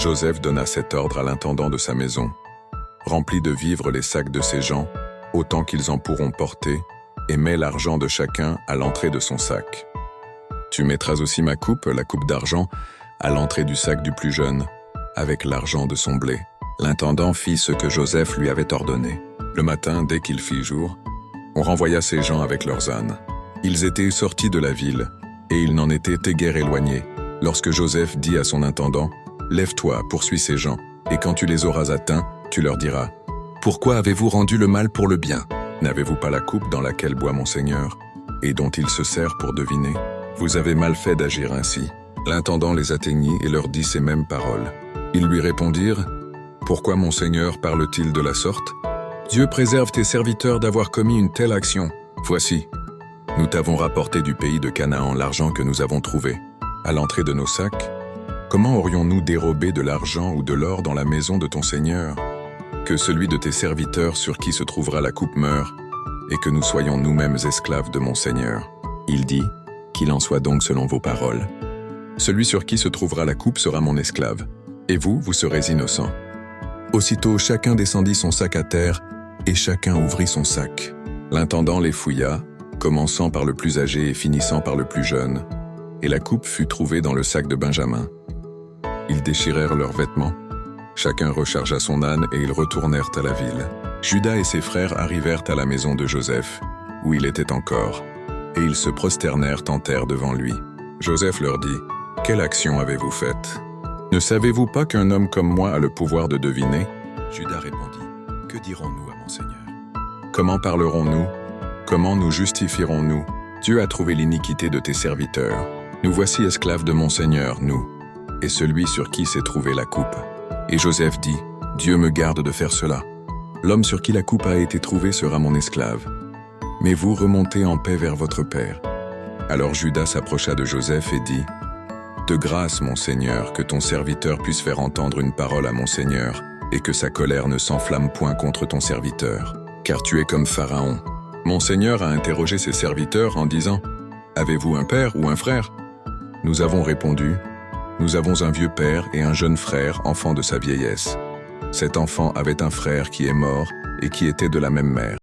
Joseph donna cet ordre à l'intendant de sa maison. Remplis de vivres les sacs de ces gens, autant qu'ils en pourront porter, et mets l'argent de chacun à l'entrée de son sac. Tu mettras aussi ma coupe, la coupe d'argent, à l'entrée du sac du plus jeune, avec l'argent de son blé. L'intendant fit ce que Joseph lui avait ordonné. Le matin, dès qu'il fit jour, on renvoya ces gens avec leurs ânes. Ils étaient sortis de la ville, et ils n'en étaient guère éloignés, lorsque Joseph dit à son intendant, « Lève-toi, poursuis ces gens, et quand tu les auras atteints, tu leur diras, « Pourquoi avez-vous rendu le mal pour le bien? N'avez-vous pas la coupe dans laquelle boit mon Seigneur, et dont il se sert pour deviner? Vous avez mal fait d'agir ainsi. » L'intendant les atteignit et leur dit ces mêmes paroles. Ils lui répondirent, « Pourquoi mon Seigneur parle-t-il de la sorte? Dieu préserve tes serviteurs d'avoir commis une telle action. Voici, nous t'avons rapporté du pays de Canaan l'argent que nous avons trouvé. À l'entrée de nos sacs, comment aurions-nous dérobé de l'argent ou de l'or dans la maison de ton Seigneur? Que celui de tes serviteurs sur qui se trouvera la coupe meure, et que nous soyons nous-mêmes esclaves de mon Seigneur. » Il dit, « Qu'il en soit donc selon vos paroles. Celui sur qui se trouvera la coupe sera mon esclave, et vous, vous serez innocents. » Aussitôt, chacun descendit son sac à terre, et chacun ouvrit son sac. L'intendant les fouilla, commençant par le plus âgé et finissant par le plus jeune, et la coupe fut trouvée dans le sac de Benjamin. Ils déchirèrent leurs vêtements, chacun rechargea son âne et ils retournèrent à la ville. Judas et ses frères arrivèrent à la maison de Joseph, où il était encore, et ils se prosternèrent en terre devant lui. Joseph leur dit, « Quelle action avez-vous faite? Ne savez-vous pas qu'un homme comme moi a le pouvoir de deviner? » Judas répondit, « Que dirons-nous à mon Seigneur? Comment parlerons-nous? Comment nous justifierons-nous? Dieu a trouvé l'iniquité de tes serviteurs. Nous voici esclaves de mon Seigneur, nous, et celui sur qui s'est trouvée la coupe. » Et Joseph dit, « Dieu me garde de faire cela. L'homme sur qui la coupe a été trouvée sera mon esclave. Mais vous remontez en paix vers votre père. » Alors Judas s'approcha de Joseph et dit, « De grâce, mon Seigneur, que ton serviteur puisse faire entendre une parole à mon Seigneur, et que sa colère ne s'enflamme point contre ton serviteur. Car tu es comme Pharaon. Mon Seigneur a interrogé ses serviteurs en disant, « Avez-vous un père ou un frère? » Nous avons répondu, « Nous avons un vieux père et un jeune frère, enfant de sa vieillesse. Cet enfant avait un frère qui est mort et qui était de la même mère.